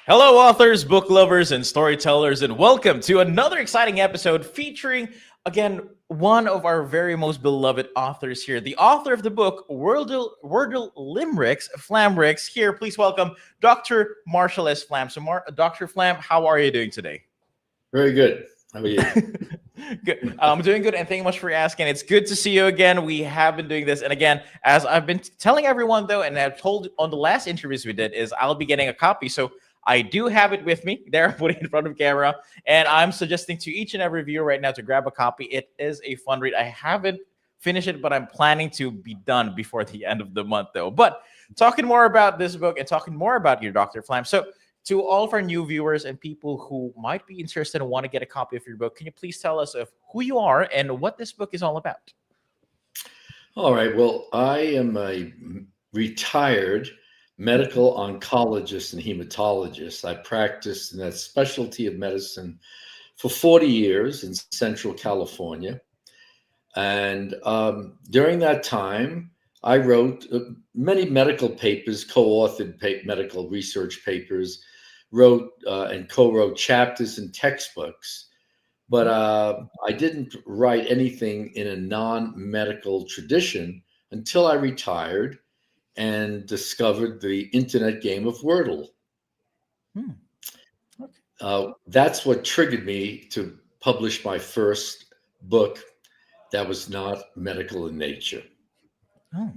Hello, authors, book lovers, and storytellers, and welcome to another exciting episode featuring, again, one of our very most beloved authors here, the author of the book Wordle Limericks, Flamricks. Here, please welcome Dr. Marshall S Flam. So, Dr. Flam, how are you doing today? Very good. How are you? Good. I'm doing good, and thank you much for asking. It's good to see you again. We have been doing this, and again, as I've been telling everyone though, and I've told on the last interviews we did, is I'll be getting a copy. So I do have it with me there, putting it in front of camera, and I'm suggesting to each and every viewer right now to grab a copy. It is a fun read. I haven't finished it, but I'm planning to be done before the end of the month, though. But talking more about this book and talking more about your Dr. Flam. So to all of our new viewers and people who might be interested and want to get a copy of your book, can you please tell us of who you are and what this book is all about? All right. Well, I am a retired medical oncologist and hematologist. I practiced in that specialty of medicine for 40 years in Central California. And during that time, I wrote many medical papers, co-authored medical research papers, wrote and co-wrote chapters in textbooks. But I didn't write anything in a non-medical tradition until I retired and discovered the internet game of Wordle. That's what triggered me to publish my first book that was not medical in nature. Oh,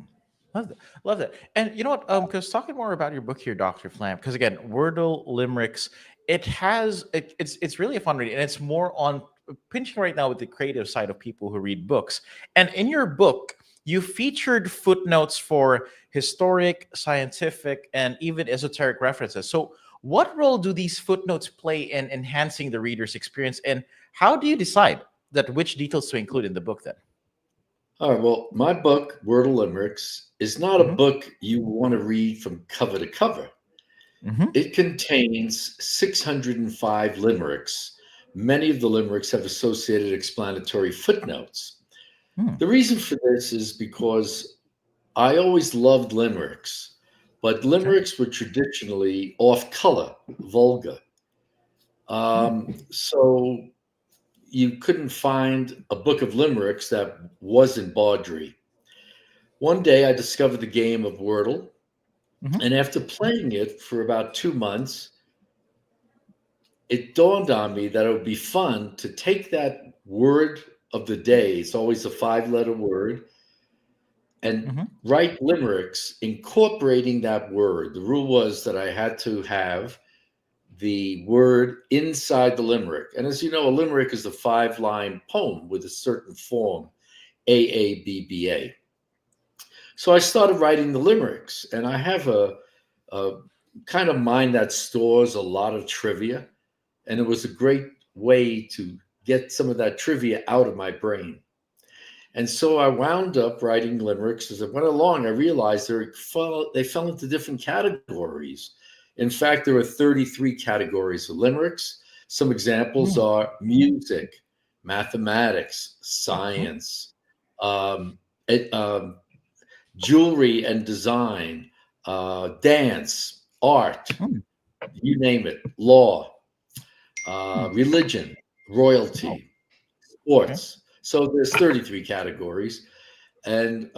love that. Love that. And you know what? Because talking more about your book here, Dr. Flam, because again, Wordle Limericks, it's really a fun read, and it's more on pinching right now with the creative side of people who read books. And in your book, you featured footnotes for historic, scientific, and even esoteric references. So, what role do these footnotes play in enhancing the reader's experience, and how do you decide that which details to include in the book then? All right. Well, my book, Wordle Limericks, is not a Hmm. book you want to read from cover to cover. Hmm. It contains 605 limericks. Many of the limericks have associated explanatory footnotes. Hmm. The reason for this is because I always loved limericks, but Okay. limericks were traditionally off color, vulgar. Hmm. So you couldn't find a book of limericks that wasn't bawdry. One day I discovered the game of Wordle, Hmm. and after playing it for about 2 months, it dawned on me that it would be fun to take that word of the day, it's always a 5-letter word, and Hmm. write limericks incorporating that word. The rule was that I had to have the word inside the limerick. And as you know, a limerick is a 5-line poem with a certain form, AABBA. So I started writing the limericks, and I have a kind of mind that stores a lot of trivia, and it was a great way to get some of that trivia out of my brain. And so I wound up writing limericks. As I went along, I realized they fell into different categories. In fact, there are 33 categories of limericks. Some examples are music, mathematics, Hmm. science, um, it, jewelry and design, dance, art, Hmm. you name it, law, Hmm. religion, Oh, royalty, okay. sports. So there's 33 categories. And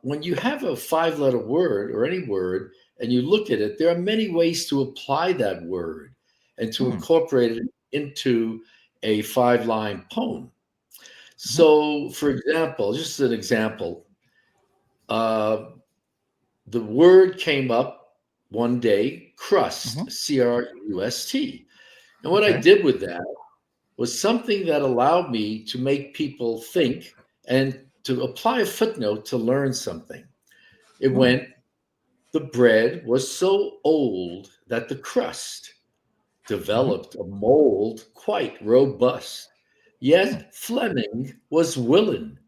when you have a 5-letter word or any word and you look at it, there are many ways to apply that word and to Hmm. incorporate it into a 5-line poem. Hmm. So, for example, just an example, uh, the word came up one day, Hmm. crust, CRUST. And what I Okay. did with that was something that allowed me to make people think and to apply a footnote to learn something. It Hmm. went, the bread was so old that the crust Hmm. developed a mold quite robust. Yet Fleming was willing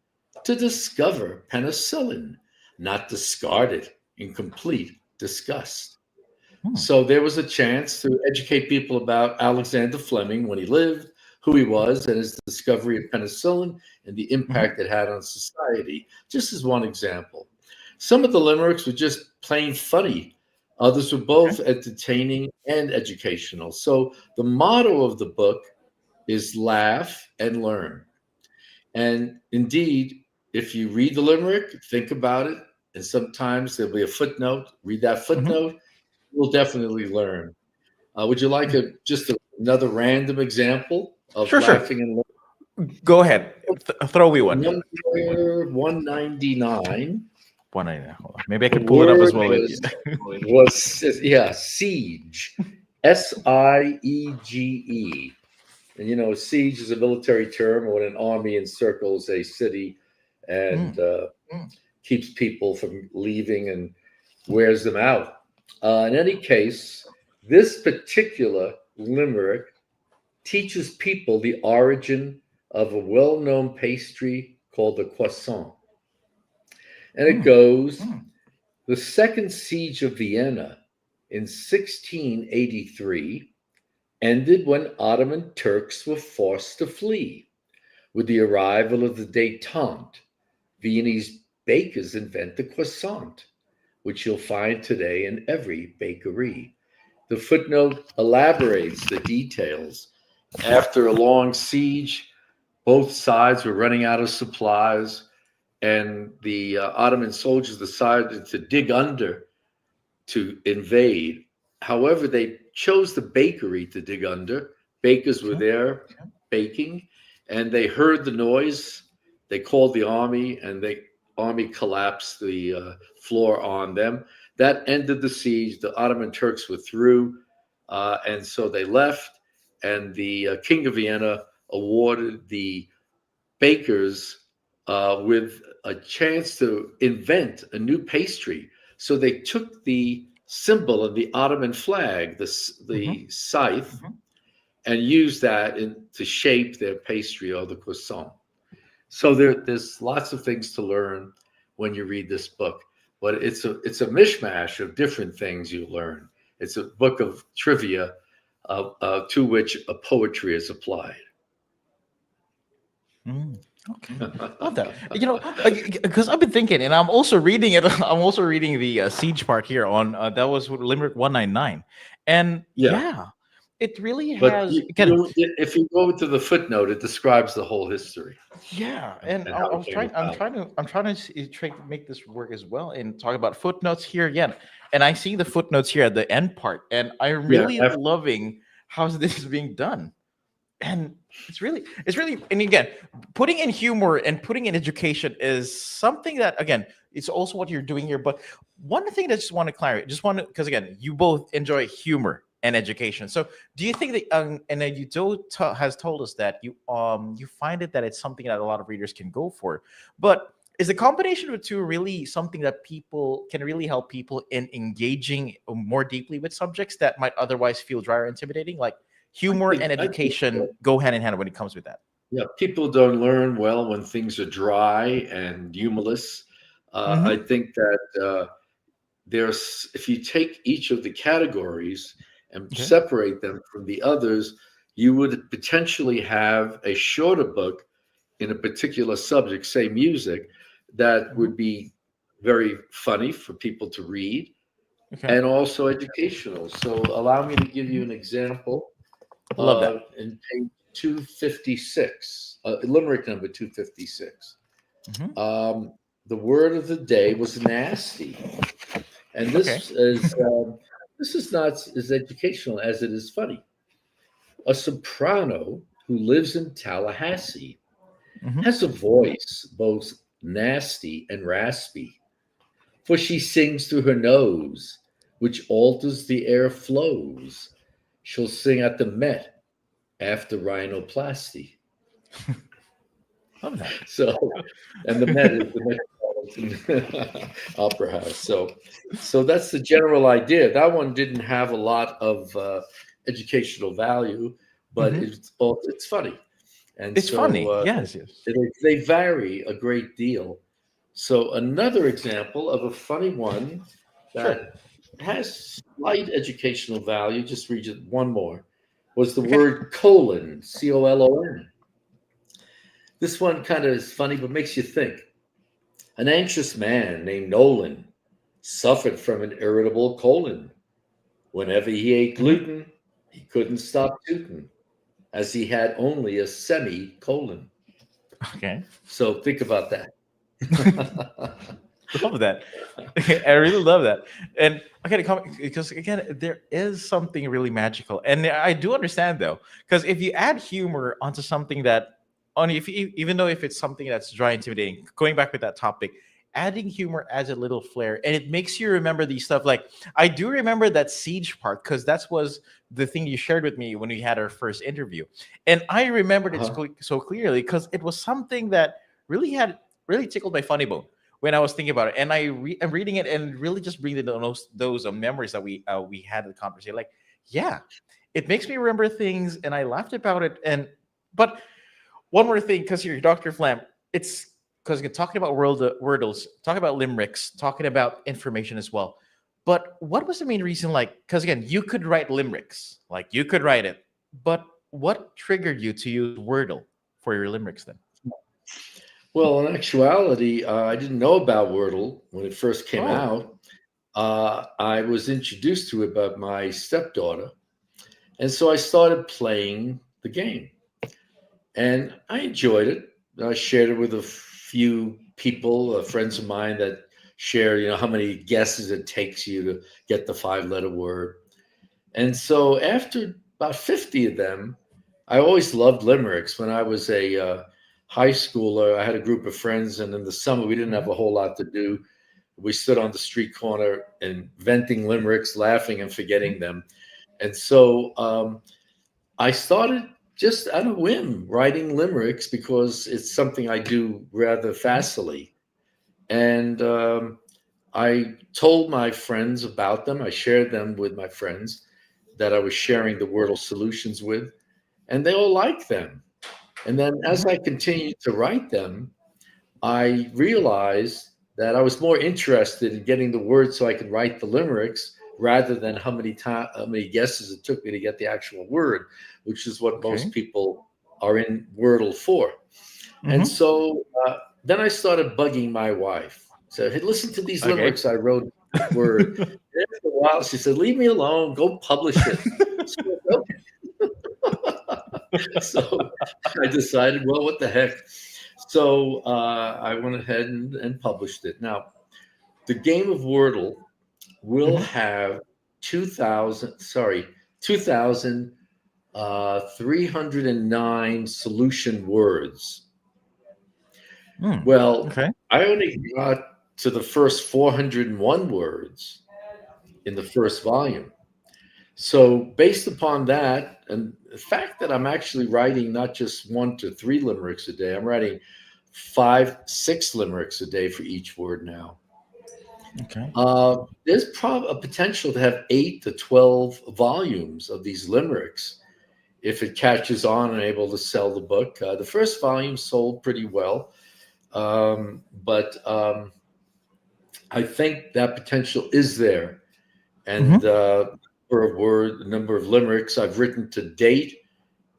to discover penicillin, not discard it in complete disgust. Hmm. So there was a chance to educate people about Alexander Fleming when he lived, who he was, and his discovery of penicillin and the Hmm. impact it had on society, just as one example. Some of the limericks were just plain funny. Others were both entertaining and educational. So the motto of the book is laugh and learn. And indeed, if you read the limerick, think about it, and sometimes there'll be a footnote. Read that Mhm. footnote, you'll definitely learn. Would you like another random example of Sure, sure. laughing and learning? Go ahead. Throw me one. Number 199. One idea. Hold on. Maybe I The could pull it up as word well with you. siege, Siege. And siege is a military term when an army encircles a city and Mm, mm, keeps people from leaving and wears them out. In any case, this particular limerick teaches people the origin of a well-known pastry called the croissant. And it mm, goes, mm. the second siege of Vienna in 1683 ended when Ottoman Turks were forced to flee. With the arrival of the détente, Viennese bakers invent the croissant, which you'll find today in every bakery. The footnote elaborates the details. After a long siege, both sides were running out of supplies, and the Ottoman soldiers decided to dig under to invade. However, they chose the bakery to dig under. Bakers were Okay. there baking, and they heard the noise. They called the army, and the army collapsed the floor on them. That ended the siege. The Ottoman Turks were through, and so they left. And the King of Vienna awarded the bakers with a chance to invent a new pastry. So they took the symbol of the Ottoman flag, Mhm, the scythe, mhm. and used that to shape their pastry or the croissant. So there's lots of things to learn when you read this book, but it's a mishmash of different things you learn. It's a book of trivia to which a poetry is applied. Mm, okay, love that. Because I've been thinking, and I'm also reading it. I'm also reading the siege part here on that was Limerick 199, and Yeah. yeah, it really But has again. if you go to the footnote, it describes the whole history Yeah, and, and and I, how I it was came trying. I'm about. trying to. I'm trying to try to make this work as well, and talk about footnotes here again. And I see the footnotes here at the end part, and I'm Yeah, really loving how this is being done. And it's really, and again, putting in humor and putting in education is something that, again, it's also what you're doing here. But one thing that I just want to clarify, just want to, because again, you both enjoy humor and education. So do you think that and then you has told us that you find it that it's something that a lot of readers can go for, but is the combination of the two really something that people can really help people in engaging more deeply with subjects that might otherwise feel dry or intimidating, like humor and I think education go hand in hand when it comes with that? yeah, people don't learn well when things are dry and humorless. I Hmm. think that there's if you take each of the categories and Okay. separate them from the others, you would potentially have a shorter book in a particular subject, say music, that Hmm. would be very funny for people to read Okay. and also educational. So allow me to give you Mhm. an example. Love that. In page 256, limerick number 256. Hmm. Um, the word of the day was nasty, and Okay. this is not as educational as it is funny. A soprano who lives in Tallahassee Hmm. has a voice both nasty and raspy, for she sings through her nose, which alters the air flows. She'll sing at the Met after rhinoplasty. Love that. So, and the Met is the Metropolitan Opera House. So that's the general idea. That one didn't have a lot of educational value, but Hmm. it's funny, and It's so funny. Yes. Yes. they vary a great deal. So another example of a funny one Sure. that has slight educational value. Just read it one more. Was the Okay. word colon, COLON. This one kind of is funny, but makes you think. An anxious man named Nolan suffered from an irritable colon. Whenever he ate Hmm. gluten, he couldn't stop tooting, as he had only a semicolon. Okay. So think about that. Love that. I really love that. And okay, because again, there is something really magical, and I do understand though, because if you add humor onto something that, only if you, even though if it's something that's dry, intimidating, going back with that topic, adding humor adds a little flair, and it makes you remember these stuff. Like I do remember that siege part because that was the thing you shared with me when we had our first interview, and I remembered it Uh-huh. so clearly because it was something that really tickled my funny bone when I was thinking about it, and I'm reading it and really just bringing those memories that we had in the conversation. Like, yeah, it makes me remember things, and I laughed about it. And but one more thing, because you're Dr. Flam, it's because you're talking about wordles, talking about limericks, talking about information as well. But what was the main reason? Like, because again, you could write limericks, like you could write it, but what triggered you to use Wordle for your limericks then? Well, in actuality, I didn't know about Wordle when it first came Oh, out. I was introduced to it by my stepdaughter, and so I started playing the game, and I enjoyed it. I shared it with a few people, friends of mine that share, how many guesses it takes you to get the five-letter word. And so after about 50 of them, I always loved limericks. When I was a high schooler, I had a group of friends, and in the summer, we didn't have mhm. a whole lot to do. We stood on the street corner inventing limericks, laughing and Mhm. forgetting them. And so I started just on a whim writing limericks because it's something I do rather Mhm. facilely. And I told my friends about them. I shared them with my friends that I was sharing the Wordle solutions with, and they all liked them. And then as Mhm. I continued to write them, I realized that I was more interested in getting the words so I could write the limericks rather than how many guesses it took me to get the actual word, which is what most Okay. people are in Wordle for. And Hmm. so then I started bugging my wife. So, hey, listen to these Okay. limericks I wrote word. And after a while, she said, "Leave me alone. Go publish it." So, so I decided, well, what the heck? So I went ahead and published it. Now, the game of Wordle will Hmm. have 2,309 solution words. Mm. Well, Okay. I only got to the first 401 words in the first volume. So, based upon that, and the fact that I'm actually writing not just 1 to 3 limericks a day, I'm writing 5, 6 limericks a day for each word now. Okay. There's probably a potential to have 8 to 12 volumes of these limericks if it catches on and able to sell the book. The first volume sold pretty well, but I think that potential is there. And Hmm. the number of limericks I've written to date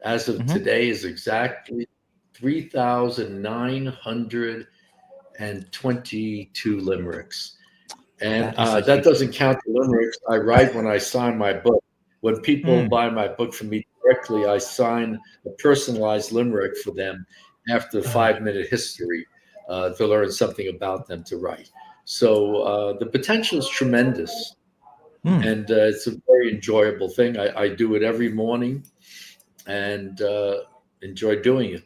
as of Hmm. today is exactly 3,922 limericks. And That is a that huge doesn't number. count the limericks I write when I sign my book. When people Mm. buy my book from me directly, I sign a personalized limerick for them after the Uh, 5 minute history to learn something about them to write. So the potential is tremendous. mm. And it's a very enjoyable thing. I do it every morning and enjoy doing it.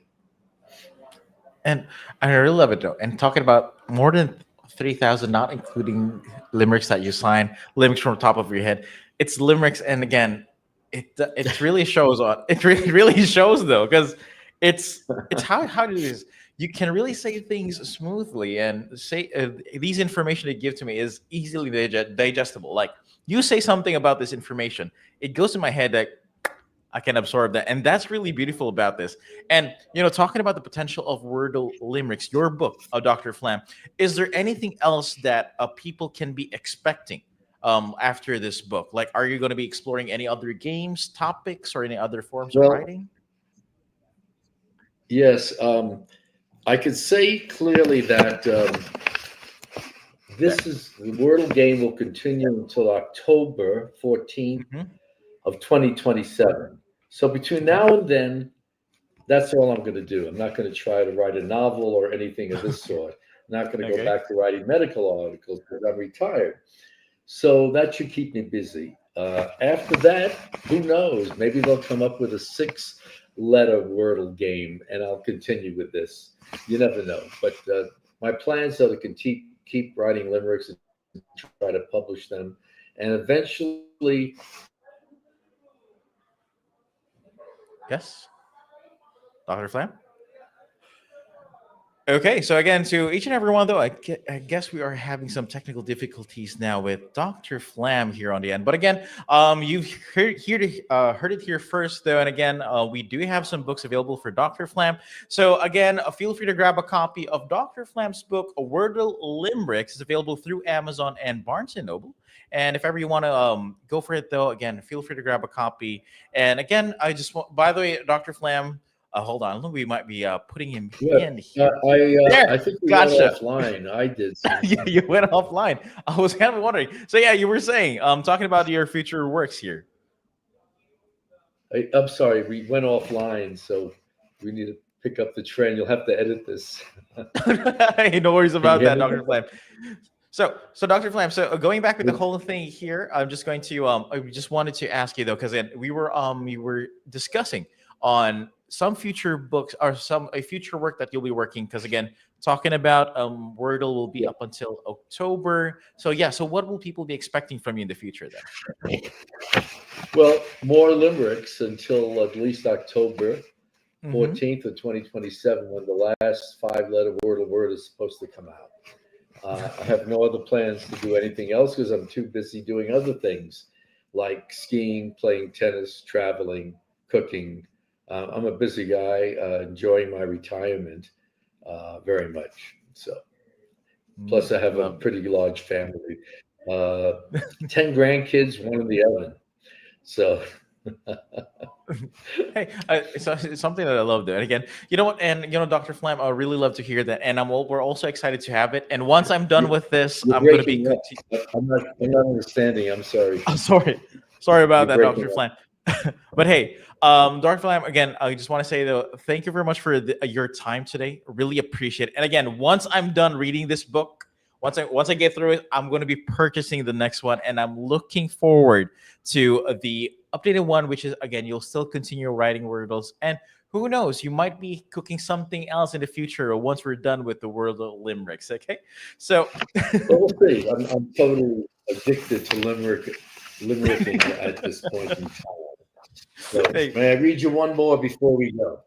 And I really love it though. And talking about more than 3,000, not including limericks that you sign, limericks from the top of your head. It's limericks, and again, it really shows on. It really shows though, because it's how to do this. You can really say things smoothly, and say these information they give to me is easily digestible. Like you say something about this information, it goes in my head that I can absorb that. And that's really beautiful about this. And, talking about the potential of Wordle Limericks, your book, Dr. Flam, is there anything else that people can be expecting after this book? Like, are you going to be exploring any other games, topics, or any other forms of Well, writing? yes, I could say clearly that this is the Wordle game will continue until October 14th of 2027. So between now and then, that's all I'm going to do. I'm not going to try to write a novel or anything of this sort. I'm not going to go back to writing medical articles because I'm retired. So that should keep me busy. After that, who knows? Maybe they'll come up with a 6-letter Wordle game, and I'll continue with this. You never know. But my plans are to keep writing limericks and try to publish them, and eventually. Yes, Dr. Flam. Okay, so again, to each and every one, though, I guess we are having some technical difficulties now with Dr. Flam here on the end. But again, you've heard it here first, though. And again, we do have some books available for Dr. Flam. So again, feel free to grab a copy of Dr. Flam's book, Wordle Limericks. It's available through Amazon and Barnes & Noble. And if ever you want to go for it, though, again, feel free to grab a copy. And again, I just want, by the way, Dr. Flam, hold on, we might be putting him in here. I think we went offline. I did. Yeah, you went offline. I was kind of wondering. So yeah, you were saying, talking about your future works here. I'm sorry, we went offline, so we need to pick up the trend. You'll have to edit this. Hey, no worries about that, Dr. Flam. So Dr. Flam, so going back with the whole thing here, I'm just going to I just wanted to ask you though, because we were discussing on some future books or a future work that you'll be working, because again, talking about Wordle will be up until October. So yeah, so what will people be expecting from you in the future then? Well, more limericks until at least October 14th of 2027, when the last 5-letter Wordle word is supposed to come out. I have no other plans to do anything else because I'm too busy doing other things like skiing, playing tennis, traveling, cooking. I'm a busy guy, enjoying my retirement very much. So, plus I have a pretty large family, 10 grandkids, one in the oven. So, hey, it's something that I love doing. Again, you know what? And you know, Dr. Flam, I really love to hear that. And we're also excited to have it. And once I'm done with this, I'm going to be. I'm not understanding. I'm sorry. Oh, sorry about that, Dr. Flam. But hey, Dr. Flam, again, I just want to say though, thank you very much for your time today. Really appreciate it. And again, once I'm done reading this book, once I get through it, I'm going to be purchasing the next one, and I'm looking forward to the updated one, which is again, you'll still continue writing Wordles, and who knows, you might be cooking something else in the future once we're done with the Wordle Limericks. Okay, so we'll see. I'm totally addicted to limericking at this point in time. So, may I read you one more before we go?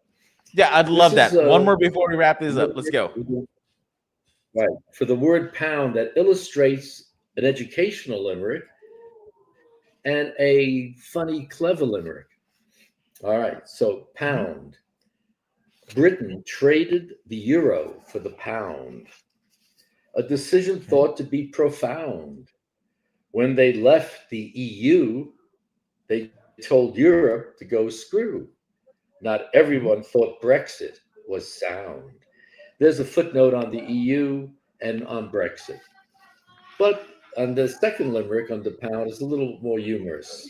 Yeah, I'd love that. One more before we wrap this up. Let's go. Right. For the word pound, that illustrates an educational limerick and a funny, clever limerick. All right. So pound. Britain traded the euro for the pound. A decision thought to be profound. When they left the EU, they told Europe to go screw. Not everyone thought Brexit was sound. There's a footnote on the EU and on Brexit. But on the second limerick on the pound is a little more humorous.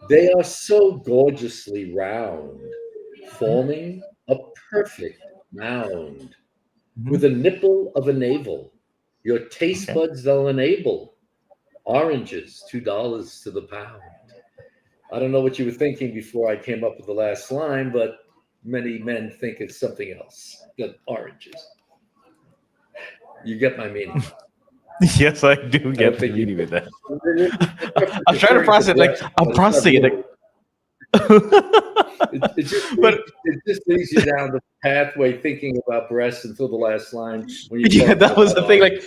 They are so gorgeously round, forming a perfect mound. With a nipple of a navel, your taste buds they'll enable. Oranges, $2 to the pound. I don't know what you were thinking before I came up with the last line, but many men think it's something else than oranges. You get my meaning. Yes, I do get the meaning with that. I'm trying to process it. Like I'm processing it. Like... it just leads you down the pathway thinking about breasts until the last line. When yeah, that was the thing. Like,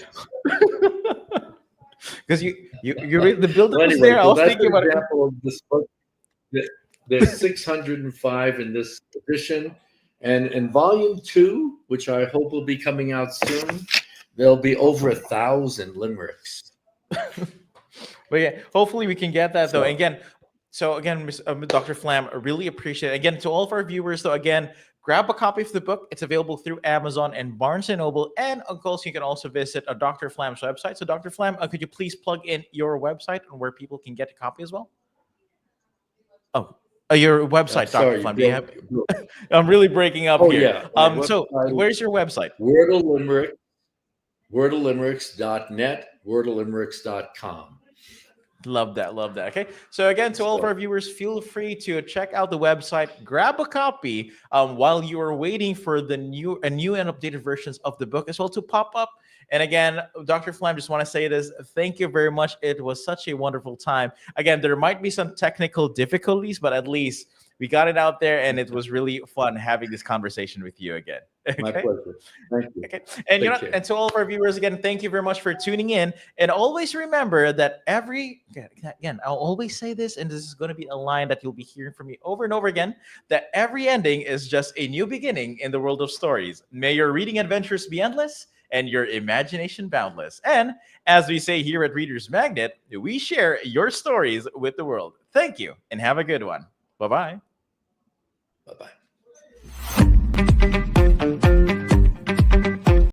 because you read the build-up was there. I was thinking about example of this book. There's 605 in this edition, and in volume 2, which I hope will be coming out soon, there'll be over 1,000 limericks. But yeah, hopefully we can get that though. Again, Dr. Flam, I really appreciate it. Again, to all of our viewers, though, again, grab a copy of the book. It's available through Amazon and Barnes & Noble. And of course, you can also visit Dr. Flam's website. So Dr. Flam, could you please plug in your website and where people can get a copy as well? Oh, your website, Dr. Flam. Do you have? I'm really breaking up here. Yeah. So where's your website? Wordle Limerick, WordleLimericks.net, WordleLimericks.com. Love that. Love that. Okay. So again, to all of our viewers, feel free to check out the website, grab a copy while you are waiting for the new and updated versions of the book as well to pop up. And again, Dr. Flam, just want to say this. Thank you very much. It was such a wonderful time. Again, there might be some technical difficulties, but at least we got it out there, and it was really fun having this conversation with you again. Okay? My pleasure. Thank you. Okay. And and to all of our viewers, again, thank you very much for tuning in. And always remember that I'll always say this, and this is going to be a line that you'll be hearing from me over and over again, that every ending is just a new beginning in the world of stories. May your reading adventures be endless and your imagination boundless. And as we say here at Reader's Magnet, we share your stories with the world. Thank you, and have a good one. Bye-bye. Bye-bye.